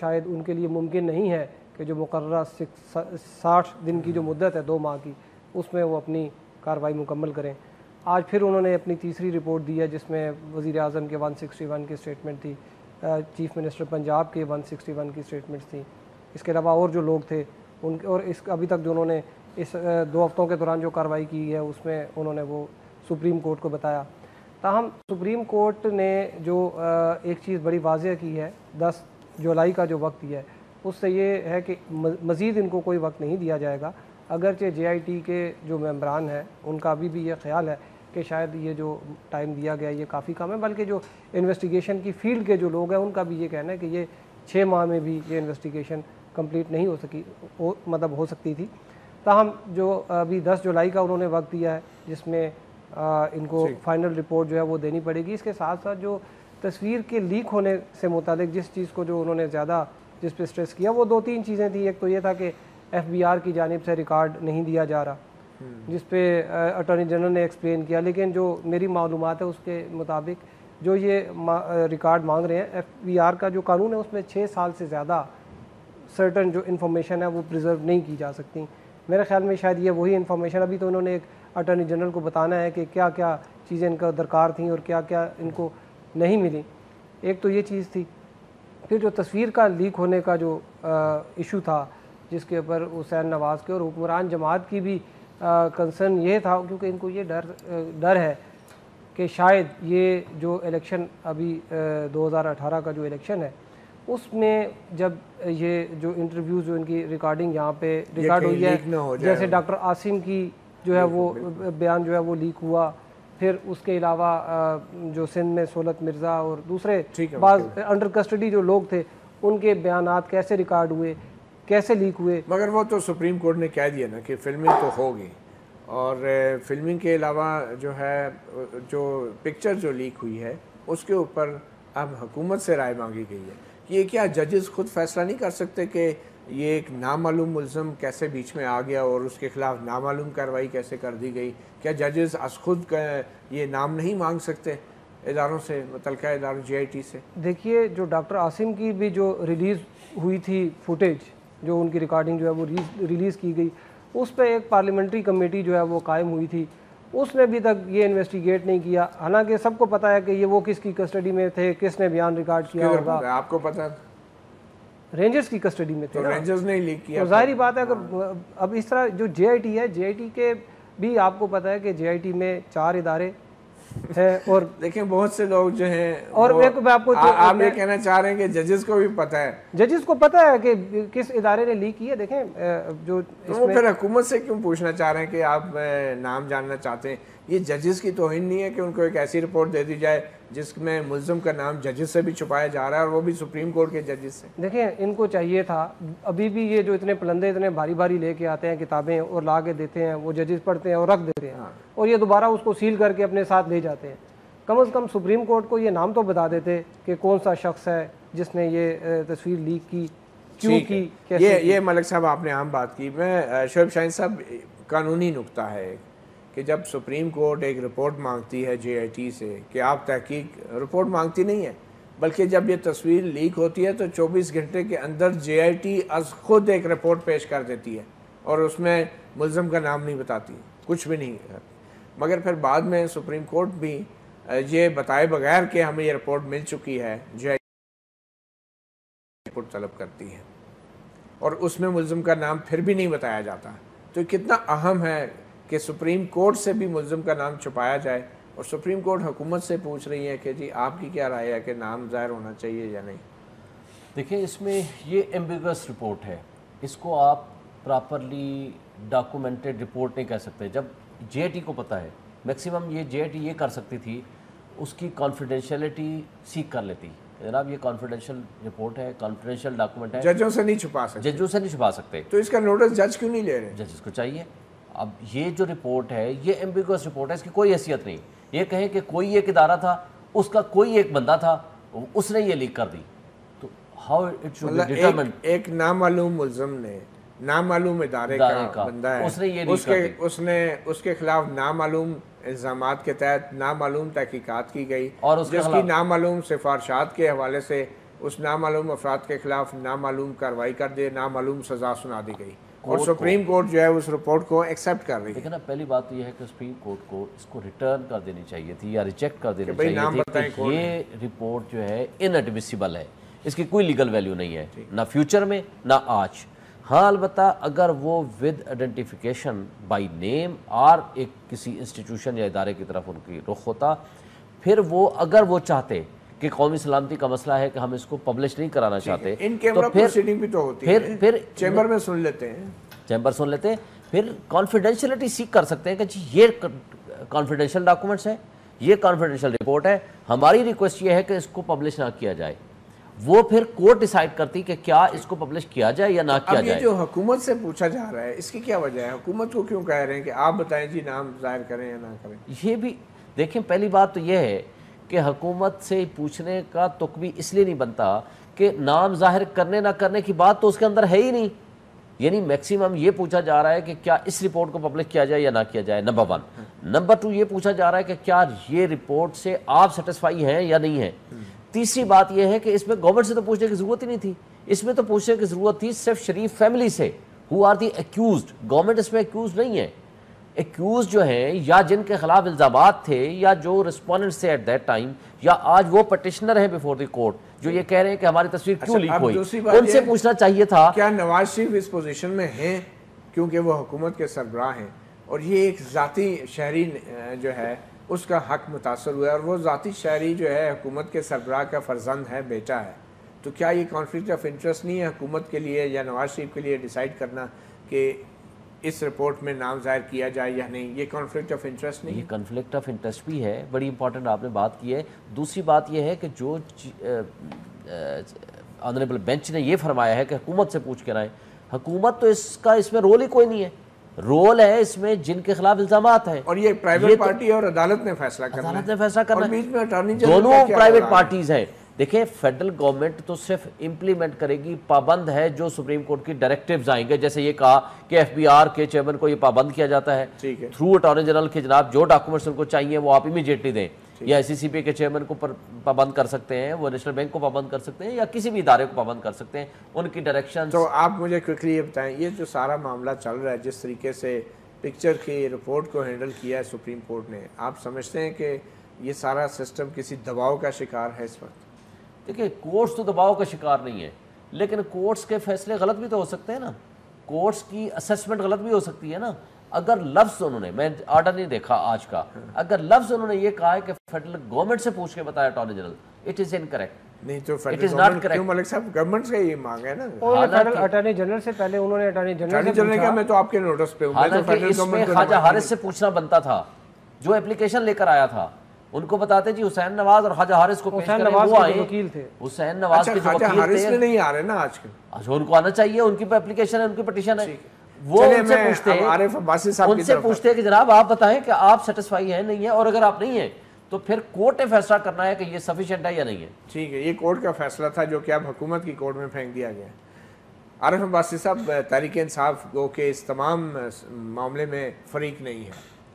شاید ان کے لیے ممکن نہیں ہے کہ جو مقررہ 60 دن کی جو مدت ہے 2 ماہ کی اس میں وہ اپنی کارروائی مکمل کریں. آج پھر انہوں نے اپنی تیسری رپورٹ دی ہے جس میں وزیر اعظم کے 161 کی اسٹیٹمنٹ تھی, چیف منسٹر پنجاب کے 161 کی اسٹیٹمنٹس تھیں, اس کے علاوہ اور جو لوگ تھے ان اور اس ابھی تک جو انہوں نے اس 2 ہفتوں کے دوران جو کارروائی کی ہے اس میں انہوں نے وہ سپریم کورٹ کو بتایا. تاہم سپریم کورٹ نے جو ایک چیز بڑی واضح کی ہے 10 جولائی کا جو وقت دیا ہے اس سے یہ ہے کہ مزید ان کو کوئی وقت نہیں دیا جائے گا, اگرچہ JIT کے جو ممبران ہیں ان کا ابھی بھی یہ خیال ہے کہ شاید یہ جو ٹائم دیا گیا یہ کافی کم ہے, بلکہ جو انویسٹیگیشن کی فیلڈ کے جو لوگ ہیں ان کا بھی یہ کہنا ہے کہ یہ 6 ماہ میں بھی یہ انویسٹیگیشن کمپلیٹ نہیں ہو سکتی تھی. تاہم جو ابھی 10 جولائی کا انہوں نے وقت دیا ہے جس میں ان کو فائنل رپورٹ جو ہے وہ دینی پڑے گی. اس کے ساتھ ساتھ جو تصویر کے لیک ہونے سے متعلق جس چیز کو جو انہوں نے زیادہ جس پہ سٹریس کیا وہ 2-3 چیزیں تھیں. ایک تو یہ تھا کہ FBI کی جانب سے ریکارڈ نہیں دیا جا رہا, جس پہ اٹارنی جنرل نے ایکسپلین کیا, لیکن جو میری معلومات ہے اس کے مطابق جو یہ ریکارڈ مانگ رہے ہیں FBI کا جو قانون ہے اس میں 6 سال سے زیادہ سرٹن جو انفارمیشن ہے وہ پریزرو نہیں کی جا سکتی. میرے خیال میں شاید یہ وہی انفارمیشن ابھی تو انہوں نے ایک اٹارنی جنرل کو بتانا ہے کہ کیا کیا چیزیں ان کا درکار تھیں اور کیا کیا ان کو نہیں ملی. ایک تو یہ چیز تھی. پھر جو تصویر کا لیک ہونے کا جو ایشو تھا جس کے اوپر حسین نواز کے اور حکمران جماعت کی بھی کنسرن یہ تھا, کیونکہ ان کو یہ ڈر ہے کہ شاید یہ جو الیکشن ابھی 2018 کا جو الیکشن ہے اس میں جب یہ جو انٹرویوز جو ان کی ریکارڈنگ یہاں پہ ریکارڈ ہوئی ہے, جیسے ڈاکٹر عاصم کی جو ہے وہ بیان جو ہے وہ لیک ہوا, پھر اس کے علاوہ جو سندھ میں سہولت مرزا اور دوسرے بعض انڈر کسٹڈی جو لوگ تھے ان کے بیانات کیسے ریکارڈ ہوئے, کیسے لیک ہوئے. مگر وہ تو سپریم کورٹ نے کہہ دیا نا کہ فلمنگ تو ہوگی, اور فلمنگ کے علاوہ جو ہے جو پکچر جو لیک ہوئی ہے اس کے اوپر اب حکومت سے رائے مانگی گئی ہے. یہ کیا ججز خود فیصلہ نہیں کر سکتے کہ یہ ایک نامعلوم ملزم کیسے بیچ میں آ گیا اور اس کے خلاف نامعلوم کارروائی کیسے کر دی گئی؟ کیا ججز از خود یہ نام نہیں مانگ سکتے اداروں سے, متعلقہ اداروں JIT سے؟ دیکھیے جو ڈاکٹر عاصم کی بھی جو ریلیز ہوئی تھی فوٹیج, جو ان کی ریکارڈنگ جو ہے وہ ریلیز کی گئی, اس پہ ایک پارلیمنٹری کمیٹی جو ہے وہ قائم ہوئی تھی, اس نے ابھی تک یہ انویسٹیگیٹ نہیں کیا. حالانکہ سب کو پتہ ہے کہ یہ وہ کس کی کسٹڈی میں تھے, کس نے بیان ریکارڈ کیا ہوگا. آپ کو پتہ رینجرز کی کسٹڈی میں تھے, رینجرز نے لیک کیا. تو ظاہری بات ہے اگر اب اس طرح جو JIT ہے, JIT کے بھی آپ کو پتہ ہے کہ JIT میں 4 ادارے ہیں, اور دیکھیں بہت سے لوگ جو ہیں, اور آپ یہ کہنا چاہ رہے ہیں کہ ججز کو بھی پتہ ہے, ججز کو پتہ ہے کہ کس ادارے نے لیک کی ہے. دیکھیں جو وہ پھر حکومت سے کیوں پوچھنا چاہ رہے ہیں کہ آپ نام جاننا چاہتے ہیں؟ یہ ججز کی توہین نہیں ہے کہ ان کو ایک ایسی رپورٹ دے دی جائے جس میں ملزم کا نام ججز سے بھی چھپایا جا رہا ہے, اور وہ بھی سپریم کورٹ کے ججز سے؟ دیکھیں ان کو چاہیے تھا, ابھی بھی یہ جو اتنے پلندے اتنے بھاری بھاری لے کے آتے ہیں کتابیں اور لا کے دیتے ہیں, وہ ججز پڑھتے ہیں اور رکھ دیتے ہیں, اور یہ دوبارہ اس کو سیل کر کے اپنے ساتھ لے جاتے ہیں. کم از کم سپریم کورٹ کو یہ نام تو بتا دیتے کہ کون سا شخص ہے جس نے یہ تصویر لیک کی, کیوں کی, کیسے. یہ ملک صاحب آپ نے عام بات کی. میں شعیب شاہین صاحب قانونی نکتہ ہے کہ جب سپریم کورٹ ایک رپورٹ مانگتی ہے JIT سے کہ آپ تحقیق, رپورٹ مانگتی نہیں ہے بلکہ جب یہ تصویر لیک ہوتی ہے تو 24 گھنٹے کے اندر JIT از خود ایک رپورٹ پیش کر دیتی ہے اور اس میں ملزم کا نام نہیں بتاتی, کچھ بھی نہیں. مگر پھر بعد میں سپریم کورٹ بھی یہ بتائے بغیر کہ ہمیں یہ رپورٹ مل چکی ہے JIT رپورٹ طلب کرتی ہے, اور اس میں ملزم کا نام پھر بھی نہیں بتایا جاتا. تو کتنا اہم ہے کہ سپریم کورٹ سے بھی ملزم کا نام چھپایا جائے, اور سپریم کورٹ حکومت سے پوچھ رہی ہے کہ جی آپ کی کیا رائے ہے کہ نام ظاہر ہونا چاہیے یا نہیں. دیکھیں اس میں یہ ایمبیگس رپورٹ ہے, اس کو آپ پراپرلی ڈاکومنٹڈ رپورٹ نہیں کہہ سکتے. جب JIT کو پتہ ہے, میکسیمم یہ JIT یہ کر سکتی تھی, اس کی کانفیڈینشیلٹی سیکھ کر لیتی, جناب یہ کانفیڈینشیل رپورٹ ہے, کانفیڈینشیل ڈاکومنٹ ہے, ججوں سے نہیں چھپا سکتے. ججوں سے نہیں چھپا سکتے. تو اس کا نوٹس جج کیوں نہیں لے رہے؟ ججز کو چاہیے. اب یہ جو رپورٹ ہے یہ ایمبیگوس رپورٹ ہے, اس کی کوئی حیثیت نہیں. یہ کہیں کہ کوئی ایک ادارہ تھا, اس کا کوئی ایک بندہ تھا, اس نے یہ لیک کر دی, تو how it should be determined. ایک نامعلوم ملزم نے نامعلوم ادارے کا بندہ ہے, اس نے یہ لیک کر دی, اس کے خلاف نامعلوم الزامات کے تحت نامعلوم تحقیقات کی گئی, اور جس کی نامعلوم سفارشات کے حوالے سے اس نامعلوم افراد کے خلاف نامعلوم کارروائی کر دے, نامعلوم سزا سنا دی گئی, اور سپریم کورٹ جو ہے اس رپورٹ کو ایکسیپٹ کر رہی ہے. لیکن نا پہلی بات تو یہ ہے کہ سپریم کورٹ کو اس کو ریٹرن کر دینی چاہیے تھی یا ریجیکٹ کر دینی چاہیے تھی کہ یہ رپورٹ جو ہے انڈمیسیبل ہے, اس کی کوئی لیگل ویلیو نہیں ہے, نہ فیوچر میں نہ آج. ہاں البتہ اگر وہ ود آئیڈینٹیفیکیشن بائی نیم اور ایک کسی انسٹیٹیوشن یا ادارے کی طرف ان کی رخ ہوتا, پھر وہ اگر وہ چاہتے کہ قومی سلامتی کا مسئلہ ہے کہ ہم اس کو پبلش نہیں کرانا چاہتے, ان کیمرہ پروسیڈنگ بھی تو ہوتی ہے, پھر چیمبر میں سن لیتے ہیں, چیمبر سن لیتے ہیں, پھر کانفیڈینشیلٹی سیک کر سکتے ہیں کہ جی یہ کانفیڈینشیل ڈاکومنٹس ہیں, یہ کانفیڈینشیل رپورٹ ہے, ہماری ریکویسٹ یہ ہے کہ اس کو پبلش نہ کیا جائے. وہ پھر کورٹ ڈیسائیڈ کرتی کہ کیا اس کو پبلش کیا جائے یا نہ کیا جائے. یہ جو حکومت سے پوچھا جا رہا ہے اس کی کیا وجہ ہے؟ حکومت کو کیوں کہہ رہے ہیں کہ آپ بتائیں جی نام ظاہر کریں یا نہ کریں؟ یہ بھی دیکھیں, پہلی بات تو یہ ہے کہ حکومت سے پوچھنے کا تک بھی اس لیے نہیں بنتا کہ نام ظاہر کرنے نہ کرنے کی بات تو اس کے اندر ہے ہی نہیں. یعنی میکسیمم یہ پوچھا جا رہا ہے کہ کیا اس رپورٹ کو پبلش کیا جائے یا نہ کیا جائے, نمبر 1. نمبر 2 یہ پوچھا جا رہا ہے کہ کیا یہ رپورٹ سے آپ سیٹسفائی ہیں یا نہیں ہیں. تیسری بات یہ ہے کہ اس میں گورنمنٹ سے تو پوچھنے کی ضرورت ہی نہیں تھی, اس میں تو پوچھنے کی ضرورت تھی صرف شریف فیملی سے, who are the accused. Government اس میں ایکیوزڈ نہیں ہے. ایکیوز جو ہیں یا جن کے خلاف الزامات تھے یا جو رسپونڈنٹس تھے ایٹ دیٹ ٹائم, یا آج وہ پٹیشنر ہیں بیفور دی کورٹ جو یہ کہہ رہے ہیں کہ ہماری تصویر کیوں لیک ہوئی, ان سے پوچھنا چاہیے تھا. کیا نواز شریف اس پوزیشن میں ہیں کیونکہ وہ حکومت کے سربراہ ہیں اور یہ ایک ذاتی شہری جو ہے اس کا حق متاثر ہوا ہے, اور وہ ذاتی شہری جو ہے حکومت کے سربراہ کا فرزند ہے, بیٹا ہے, تو کیا یہ کانفلکٹ آف انٹرسٹ نہیں ہے حکومت کے لیے یا نواز شریف کے لیے ڈیسائیڈ کرنا کہ اس رپورٹ میں نام ظاہر کیا جائے یا نہیں؟ یہ کانفلکٹ آف انٹرسٹ نہیں ہے؟ یہ کنفلکٹ آف انٹرسٹ بھی ہے, بڑی امپورٹنٹ آپ نے بات کی ہے. دوسری بات یہ ہے کہ جو آنریبل بینچ نے یہ فرمایا ہے کہ حکومت سے پوچھ کے رائے, حکومت تو اس میں رول ہی کوئی نہیں ہے. رول ہے اس میں جن کے خلاف الزامات ہیں, اور یہ پرائیویٹ پارٹی اور عدالت نے فیصلہ کرنا ہے. عدالت نے فیصلہ کرنا ہے, اور بیچ میں اٹارنی جنرل دونوں پرائیویٹ پارٹیز ہیں. دیکھیں فیڈرل گورنمنٹ تو صرف امپلیمنٹ کرے گی, پابند ہے جو سپریم کورٹ کی ڈائریکٹیوز آئیں گے, جیسے یہ کہا کہ ایف بی آر کے چیئرمین کو یہ پابند کیا جاتا ہے تھرو اٹارنی جنرل کے, جناب جو ڈاکومنٹس ان کو چاہیے وہ آپ امیجیٹلی دیں, یا سی سی پی کے چیئرمین کو پابند کر سکتے ہیں, وہ نیشنل بینک کو پابند کر سکتے ہیں, یا کسی بھی ادارے کو پابند کر سکتے ہیں, ان کی ڈائریکشن. تو آپ مجھے کوئکلی یہ بتائیں, یہ جو سارا معاملہ چل رہا ہے, جس طریقے سے پکچر کی رپورٹ کو ہینڈل کیا ہے سپریم کورٹ نے, آپ سمجھتے ہیں کہ یہ سارا سسٹم کسی دباؤ کا شکار ہے اس وقت؟ دیکھیں کورٹس تو دباؤ کا شکار نہیں ہے, لیکن کورٹس کے فیصلے غلط بھی تو ہو سکتے ہیں نا, کورٹس کی اسیسمنٹ غلط بھی ہو سکتی ہے نا. اگر لفظ انہوں نے, میں آرڈر نہیں دیکھا آج کا, اگر لفظ انہوں نے یہ کہا ہے کہ فیڈرل گورنمنٹ سے پوچھ کے بتایا attorney general, it is incorrect. نہیں تو فیڈرل گورنمنٹ کیوں ملک صاحب گورنمنٹ سے یہ مانگ ہے نا, اور فیڈرل اٹارنی جنرل سے پہلے انہوں نے اٹارنی جنرل کا, میں تو آپ کے نوٹس پہ ہوں, میں تو فیڈرل گورنمنٹ کو خواجہ حارث سے پوچھنا بنتا تھا جو اپلیکیشن لے کر آیا تھا, ان کو بتاتے جی حسین نواز اور خواجہ حارث کو پیش کریں, وہ آئے وکیل تھے, حسین نواز کے جو وکیل تھے نہیں آ رہے نا آج کل, ان کو آنا چاہیے, ان کی اپلیکیشن ہے, ان کی پٹیشن ہے, وہ ان سے پوچھتے ہیں, عارف عباسی صاحب ان سے پوچھتے ہیں کہ جناب آپ بتائیں کہ آپ سیٹسفائی ہیں نہیں ہیں, اور اگر آپ نہیں ہیں تو پھر کورٹ نے فیصلہ کرنا ہے کہ یہ سفیشینٹ ہے یا نہیں ہے. ٹھیک ہے, یہ کورٹ کا فیصلہ تھا جو کہ اب حکومت کی کورٹ میں پھینک دیا گیا. عارف عباسی صاحب, تحریک انصاف کو کہ اس تمام معاملے میں فریق نہیں ہے,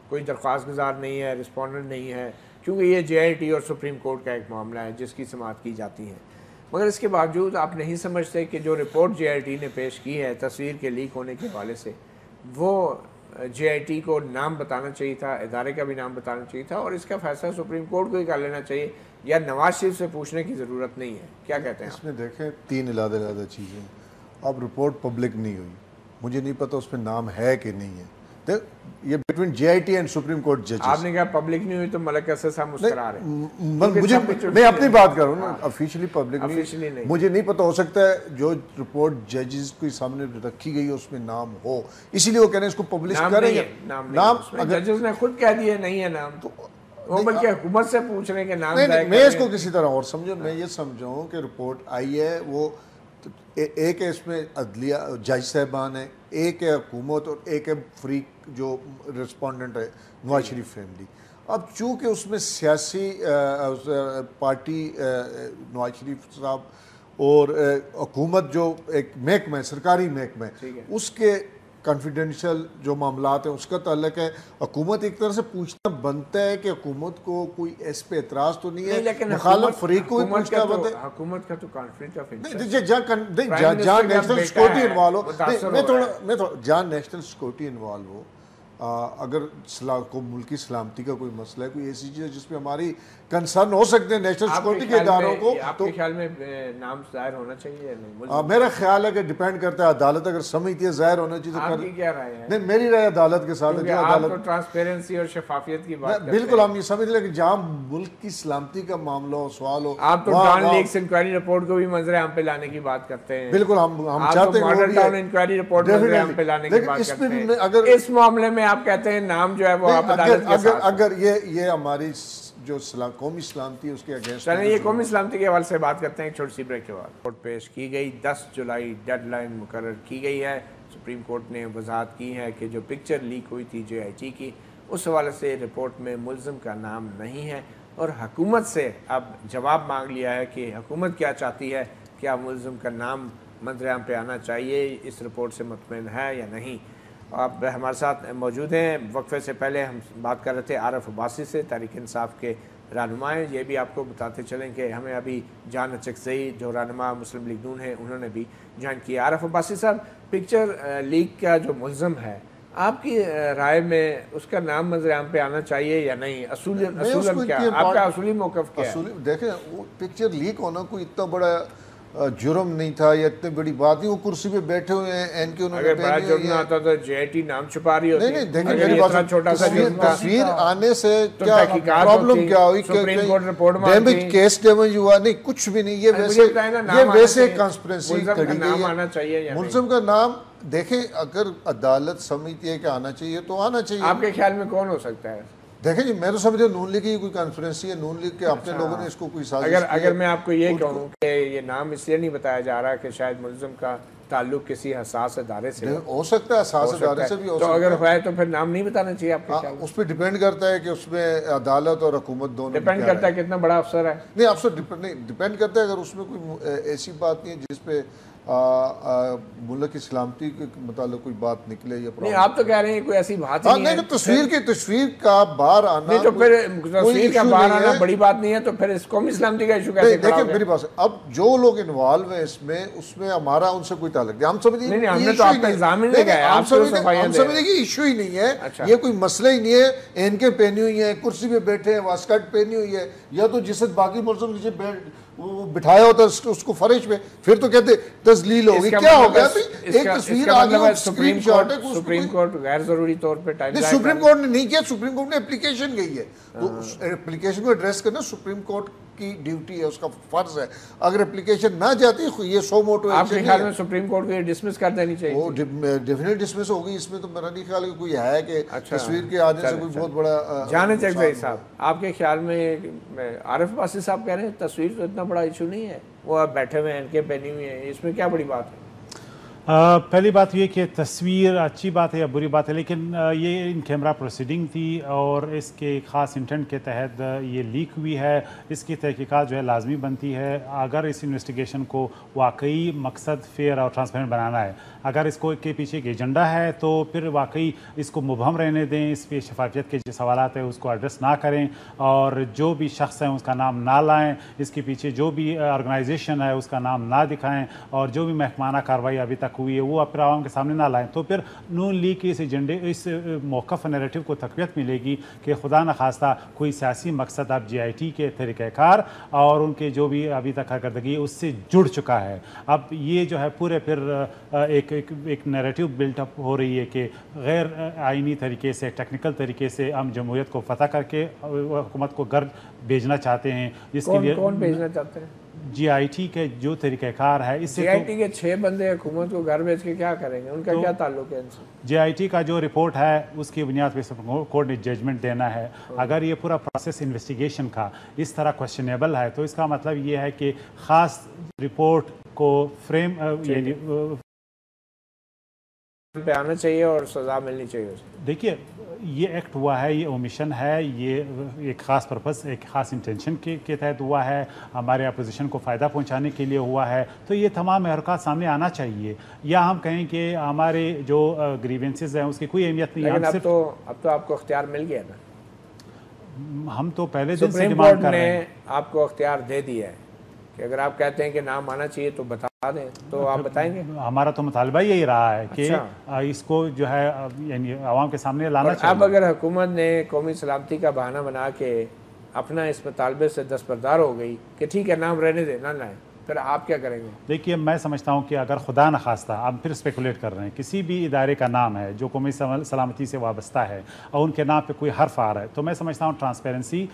کوئی درخواست گزار نہیں ہے, رسپونڈنٹ نہیں ہے, کیونکہ یہ جے آئی ٹی اور سپریم کورٹ کا ایک معاملہ ہے جس کی سماعت کی جاتی ہے, مگر اس کے باوجود آپ نہیں سمجھتے کہ جو رپورٹ جے آئی ٹی نے پیش کی ہے تصویر کے لیک ہونے کے حوالے سے, وہ جے آئی ٹی کو نام بتانا چاہیے تھا, ادارے کا بھی نام بتانا چاہیے تھا, اور اس کا فیصلہ سپریم کورٹ کو ہی کر لینا چاہیے, یا نواز شریف سے پوچھنے کی ضرورت نہیں ہے؟ کیا کہتے ہیں اس میں؟ دیکھیں 3 علیحدہ چیزیں. اب رپورٹ پبلک نہیں ہوئی, مجھے نہیں پتہ اس میں نام ہے کہ نہیں ہے, یہ between J I T and supreme court ججز. آپ نے کہا پبلک نہیں ہوئی تو ملک اسد صاحب مسکرا رہے ہیں. میں اپنی بات کر رہا ہوں نا, آفیشلی پبلک نہیں, مجھے نہیں پتہ, ہو سکتا ہے جو رپورٹ ججز کے سامنے رکھی گئی اس میں نام ہو, اسی لیے وہ کہہ رہے ہیں اس کو پبلش کریں. نام ججز نے خود کہہ دیا نہیں ہے نام, تو وہ بلکہ حکومت سے پوچھ رہے ہیں کہ نام. میں اس کو کسی طرح اور سمجھوں, میں یہ سمجھوں کہ رپورٹ آئی ہے, وہ ایک ہے اس میں عدلیہ جج صاحبان ہیں, ایک ہے حکومت, اور ایک ہے فریق جو رسپونڈنٹ ہے نواز شریف فیملی. اب چونکہ اس میں سیاسی پارٹی نواز شریف صاحب اور حکومت جو ایک محکمہ ہے, سرکاری محکمہ ہے, اس کے کانفیڈینشیل جو معاملات ہیں اس کا تعلق ہے. حکومت ایک طرح سے پوچھنا بنتا ہے کہ حکومت کو کوئی اس پہ اعتراض تو نہیں ہے, لیکن مخالف فریق کو بھی پوچھنا بنتا ہے. حکومت کا تو کانفلکٹ آف جہاں نیشنل سیکورٹی انوالو ہو, جہاں نیشنل سیکورٹی انوالو ہو, اگر ملکی سلامتی کا کوئی مسئلہ ہے, کوئی ایسی چیز ہے جس پہ ہماری کنسرن ہو سکتے ہیں نیشنل سیکورٹی کے اداروں کو, آپ کے خیال میں نام ظاہر ہونا چاہیے یا نہیں؟ میرا خیال ہے کہ ڈیپینڈ کرتا ہے عدالت اگر سمجھتی ہے ظاہر ہونا چاہیے. آپ کی کیا رائے ہے؟ نہیں, میری رائے عدالت کے ساتھ ہے. آپ کو ٹرانسپیرنسی اور شفافیت کی بات کرتے ہیں. بالکل ہم یہ سمجھ لیں کہ جہاں ملک کی سلامتی کا معاملہ ہو, سوال ہو, آپ تو ڈان لیکس انکوائری رپورٹ کو بھی منظر عام پہ لانے کی بات کرتے ہیں. بالکل ہم چاہتے ہیں ماڈل ٹاؤن انکوائری رپورٹ منظر عام پہ لانے کی بات کرتے ہیں. اس معاملے میں آپ کہتے ہیں نام جو ہے وہ آپ عدالت کے ساتھ. اگر یہ ہماری جو قومی سلامتی ہے اس کے اگینسٹ. چلیں یہ قومی سلامتی کے حوالے سے بات کرتے ہیں ایک چھوٹی سی بریک کے بعد. رپورٹ پیش کی گئی, 10 جولائی ڈیڈ لائن مقرر کی گئی ہے. سپریم کورٹ نے وضاحت کی ہے کہ جو پکچر لیک ہوئی تھی JIT کی, اس حوالے سے رپورٹ میں ملزم کا نام نہیں ہے, اور حکومت سے اب جواب مانگ لیا ہے کہ حکومت کیا چاہتی ہے, کیا ملزم کا نام منظر عام پہ آنا چاہیے, اس رپورٹ سے مطمئن ہے یا نہیں. آپ ہمارے ساتھ موجود ہیں. وقفے سے پہلے ہم بات کر رہے تھے عارف عباسی سے, تحریک انصاف کے رہنما ہیں. یہ بھی آپ کو بتاتے چلیں کہ ہمیں ابھی جان اچکزئی جو رہنما مسلم لیگ نون ہیں انہوں نے بھی جوائن کیا. عارف عباسی صاحب, پکچر لیک کا جو ملزم ہے, آپ کی رائے میں اس کا نام منظر عام پہ آنا چاہیے یا نہیں؟ اصولاً کیا آپ کا اصولی موقف کیا ہے؟ دیکھیں, وہ پکچر لیک ہونا کوئی اتنا بڑا جرم نہیں تھا یا اتنی بڑی بات نہیں. وہ کرسی پہ بیٹھے ہوئے ہیں, این کے انہوں نے اگر بڑا جرم نہ ہوتا تو JIT نام چھپا رہی ہوتی. نہیں دیکھیں میری بات, چھوٹا سا تصویر آنے سے کیا پرابلم کیا ہوئی, ڈیمیج کیس ڈیمیج ہوا نہیں, کچھ بھی نہیں. یہ ویسے کانسپیرنسی کھڑی گئی ہے. ملزم کا نام دیکھیں, اگر عدالت سمجھتی ہے کہ آنا چاہیے تو آنا چاہیے. آپ کے خیال میں کون ہو سکتا ہے؟ دیکھیں جی, میں تو سمجھے نون لیگ کی کوئی کانفرنسی ہے, نون لیگ کے اپنے لوگوں نے اس کو کوئی سازش. اگر میں آپ کو یہ کہوں کہ یہ نام اس لیے نہیں بتایا جا رہا کہ شاید ملزم کا تعلق کسی حساس ادارے سے ہو سکتا ہے, حساس ادارے سے بھی ہو سکتا ہے, تو اگر ہے تو پھر نام نہیں بتانا چاہیے آپ کے خیال میں؟ اس پہ ڈیپینڈ کرتا ہے کہ اس میں عدالت اور حکومت دونوں ڈیپینڈ کرتا ہے کتنا بڑا افسر ہے. نہیں افسر ڈیپینڈ کرتا ہے, اگر اس میں کوئی ایسی بات نہیں ہے جس پہ ملک کی سلامتی کے متعلق کوئی بات نکلے یا نہیں. آپ تو کہہ رہے ہیں کوئی ایسی بات نہیں ہے. تصویر کا باہر آنا, نہیں تو پھر تصویر کا باہر آنا بڑی بات نہیں ہے, تو پھر اس قومی سلامتی کا ایشو کیسے کھڑا ہو گیا؟ دیکھیں میری بات, اب جو لوگ انوالو ہیں اس میں ہمارا ان سے کوئی تعلق نہیں. ہم سمجھیں نہیں, ہم نے تو آپ کا الزام ہی نہیں لگایا, آپ سے صفائیاں دے رہے ہیں. ہم سمجھیں کہ ایشو ہی نہیں ہے, یہ کوئی مسئلہ ہی نہیں ہے. این کے پہنی ہوئی ہیں, کرسی پہ بیٹھے ہیں, واسکٹ پہنی ہوئی ہے, یا تو جسے باقی ملزم نیچے وہ بٹھایا ہوتا ہے اس کو فرش پہ, پھر تو کہتے تذلیل ہوگی. کیا ہو گیا ایک تصویر آ گئی, سپریم کورٹ غیر ضروری طور پہ ٹائم نہیں, سپریم کورٹ نے نہیں کیا. سپریم کورٹ نے اپلیکیشن گئی ہے, تو اس اپلیکیشن کو ایڈریس کرنا سپریم کورٹ کی ڈیوٹی ہے, اس کا فرض ہے. اگر اپلیکیشن نہ جاتی, یہ سو موٹو آپ کے خیال میں سپریم کورٹ کو یہ ڈسمس کر دینی چاہیے؟ وہ ڈیفینیٹ ڈسمس ہوگی. اس میں تو میرا نہیں خیال ہے کوئی ہے کہ تصویر کے آنے سے کوئی بہت بڑا. جانے چکزئی صاحب, آپ کے خیال میں عارف عباسی صاحب کہہ رہے ہیں تصویر تو اتنا بڑا ایشو نہیں ہے, وہ آپ بیٹھے ہوئے ہیں, ان کے پہنی ہوئی ہیں, اس میں کیا بڑی بات ہے؟ پہلی بات یہ کہ تصویر اچھی بات ہے یا بری بات ہے, لیکن یہ ان کیمرہ پروسیڈنگ تھی اور اس کے خاص انٹینٹ کے تحت یہ لیک ہوئی ہے. اس کی تحقیقات جو ہے لازمی بنتی ہے. اگر اس انویسٹیگیشن کو واقعی مقصد فیئر اور ٹرانسپیرنٹ بنانا ہے, اگر اس کو کے پیچھے ایک ایجنڈا ہے, تو پھر واقعی اس کو مبہم رہنے دیں. اس پہ شفافیت کے جو سوالات ہیں اس کو ایڈریس نہ کریں, اور جو بھی شخص ہیں اس کا نام نہ لائیں. اس کے پیچھے جو بھی آرگنائزیشن ہے اس کا نام نہ دکھائیں, اور جو بھی محکمانہ کارروائی ابھی تک ہوئی ہے وہ اپنے عوام کے سامنے نہ لائیں. تو پھر نون لیگ کے اس ایجنڈے, اس موقف نیریٹو کو تقویت ملے گی کہ خدا نخواستہ کوئی سیاسی مقصد اب JIT کے طریقہ کار اور ان کے جو بھی ابھی تک کارکردگی اس سے جڑ چکا ہے. اب یہ جو ہے پورے پھر ایک نیریٹو بلٹ اپ ہو رہی ہے کہ غیر آئینی طریقے سے, ٹیکنیکل طریقے سے ہم جمہوریت کو فتح کر کے حکومت کو گھر بھیجنا چاہتے ہیں. جس کے لیے کون بھیجنا چاہتے ہیں؟ JIT کے جو طریقہ کار ہے, اس سے JIT کے 6 بندے حکومت کو گھر بھیج کے کیا کریں گے؟ ان کا کیا تعلق ہے ان سے؟ JIT کا جو رپورٹ ہے اس کی بنیاد پہ سپریم کورٹ نے ججمنٹ دینا ہے. اگر یہ پورا پروسیس انویسٹیگیشن کا اس طرح کوشچنیبل ہے, تو اس کا مطلب یہ ہے کہ خاص رپورٹ کو فریم پہ آنا چاہیے اور سزا ملنی چاہیے. دیکھیے یہ ایکٹ ہوا ہے، یہ اومیشن ہے، یہ ایک خاص پرپس، ایک خاص انٹینشن کے تحت ہوا ہے، ہمارے اپوزیشن کو فائدہ پہنچانے کے لیے ہوا ہے، تو یہ تمام محرکات سامنے آنا چاہیے. یا ہم کہیں کہ ہمارے جو گریوینسز ہیں اس کی کوئی اہمیت نہیں. لیکن اب تو آپ کو اختیار مل گیا نا. ہم تو پہلے دن سے سپریم ڈیمانڈ کورٹ کر رہے نے ہیں آپ کو اختیار دے دیا ہے کہ اگر آپ کہتے ہیں کہ نام آنا چاہیے تو بتا دیں، تو آپ بتائیں گے. ہمارا تو مطالبہ یہی رہا ہے کہ اس کو جو ہے یعنی عوام کے سامنے لانا چاہیے. اب اگر حکومت نے قومی سلامتی کا بہانہ بنا کے اپنا اس مطالبے سے دستبردار ہو گئی کہ ٹھیک ہے نام رہنے دے، نہ لائیں، پھر آپ کیا کریں گے؟ دیکھیے میں سمجھتا ہوں کہ اگر خدا نخواستہ آپ پھر اسپیکولیٹ کر رہے ہیں کسی بھی ادارے کا نام ہے جو قومی سلامتی سے وابستہ ہے اور ان کے نام پہ کوئی حرف آ رہا ہے، تو میں سمجھتا ہوں ٹرانسپیرنسی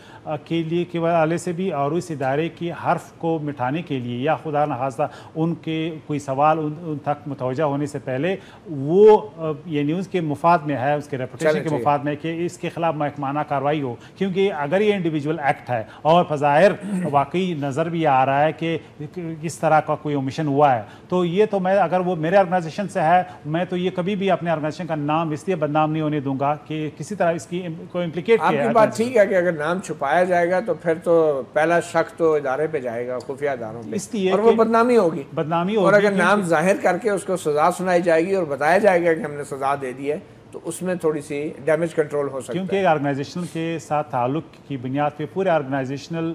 کے لیے کے حوالے سے بھی اور اس ادارے کی حرف کو مٹھانے کے لیے یا خدا نخواستہ ان کے کوئی سوال ان تک متوجہ ہونے سے پہلے وہ یہ نیوز کے مفاد میں ہے، اس کے ریپوٹیشن کے مفاد میں کہ اس کے خلاف محکمانہ کارروائی ہو. کیونکہ اگر یہ انڈیویجول ایکٹ ہے اور بظاہر واقعی نظر بھی آ رہا ہے کہ اس طرح کا کوئی اومیشن ہوا ہے، تو یہ تو میں اگر وہ میرے آرگنائزیشن سے ہے، میں تو یہ کبھی بھی اپنے آرگنائزیشن کا نام اس لیے بدنام نہیں ہونے دوں گا کہ کسی طرح اس کی کو امپلیکیٹ کیا. آپ کی بات ٹھیک ہے کہ اگر نام چھپایا جائے گا تو پھر تو پہلا شک تو ادارے پہ جائے گا، خفیہ اداروں پہ، اس لیے اور وہ بدنامی ہوگی. اور اگر کہ نام ظاہر کر کے اس کو سزا سنائی جائے گی اور بتایا جائے گا کہ ہم نے سزا دے دی ہے، تو اس میں تھوڑی سی ڈیمیج کنٹرول ہو سکتا ہے. کیونکہ آرگنائزیشن کے ساتھ تعلق کی بنیاد پہ پورے آرگنائزیشنل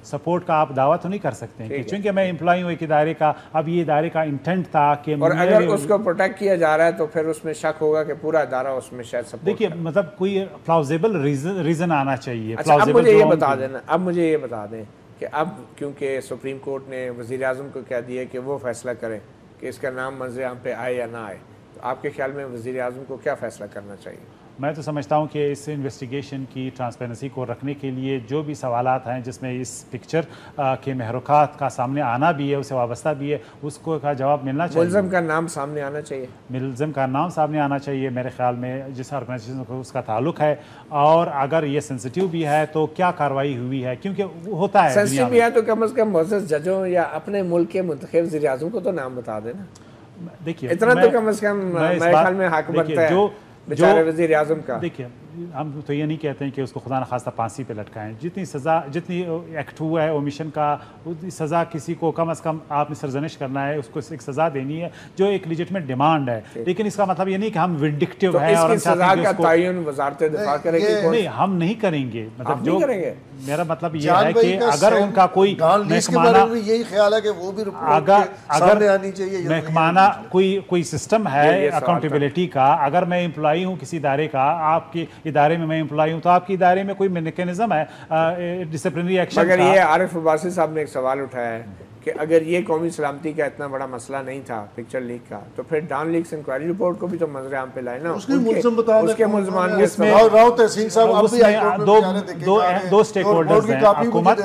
سپورٹ کا آپ دعویٰ تو نہیں کر سکتے ہیں کہ چونکہ میں امپلائی ہوں ایک ادارے کا، اب یہ ادارے کا انٹینٹ تھا کہ اور اگر اس کو پروٹیکٹ کیا جا رہا ہے تو پھر اس میں شک ہوگا کہ پورا ادارہ اس میں شاید سپورٹ. دیکھیے مطلب کوئی پلاؤزیبل ریزن آنا چاہیے. اب مجھے یہ بتا دیں کہ اب کیونکہ سپریم کورٹ نے وزیر اعظم کو کہہ دیا کہ وہ فیصلہ کریں کہ اس کا نام منظر عام پہ آئے یا نہ آئے، تو آپ کے خیال میں وزیر اعظم کو کیا فیصلہ کرنا چاہیے؟ میں تو سمجھتا ہوں کہ اس انویسٹیگیشن کی ٹرانسپیرنسی کو رکھنے کے لیے جو بھی سوالات ہیں جس میں اس پکچر کے محرکات کا سامنے آنا بھی ہے، اسے وابستہ بھی ہے، اس کو کا جواب ملنا چاہیے. ملزم کا نام سامنے آنا چاہیے. ملزم کا نام سامنے آنا چاہیے میرے خیال میں، جس آرگنائزیشن کو اس کا تعلق ہے، اور اگر یہ سینسٹیو بھی ہے تو کیا کارروائی ہوئی ہے، کیونکہ ہوتا ہے سینسٹیو بھی ہے تو کم از کم معزز ججوں یا اپنے ملک کے منتخب وزیر اعظم کو تو نام بتا دینا. دیکھیے اتنا تو کم از کم میرے خیال میں حق بنتا ہے بیچارے وزیر اعظم کا. دیکھیے ہم تو یہ نہیں کہتے ہیں کہ اس کو خدا نخواستہ پھانسی پہ لٹکائیں. جتنی ایکٹ ہوا ہے اومیشن کا، سزا کسی کو کم از کم آپ نے سرزنش کرنا ہے، اس کو ایک سزا دینی ہے جو ایک لیجٹمیٹ ڈیمانڈ ہے. لیکن اس کا مطلب یہ نہیں کہ ہم ونڈکٹیو ہیں اور ہم سزا کا تعین وزارت دفاع کرے گی. نہیں، ہم نہیں کریں گے. مطلب جو میرا مطلب یہ ہے کہ اگر ان کا کوئی محکمانہ، یہی خیال ہے کہ وہ بھی اگر محکمانہ کوئی سسٹم ہے اکاؤنٹیبلٹی کا، اگر میں امپلائی ہوں کسی ادارے کا، آپ کے ادارے میں امپلائی ہوں، تو آپ کے ادارے میں کوئی میکینزم ہے ڈسپلنری ایکشن کا. مگر یہ عارف عباسی صاحب نے ایک سوال اٹھایا ہے کہ اگر یہ قومی سلامتی کا اتنا بڑا مسئلہ نہیں تھا پکچر لیک کا، تو پھر ڈان لیکس انکوائری رپورٹ کو بھی تو منظر عام پہ لائے نا. اس کے ملزمان اس میں دو سٹیک ہولڈرز ہیں، حکومت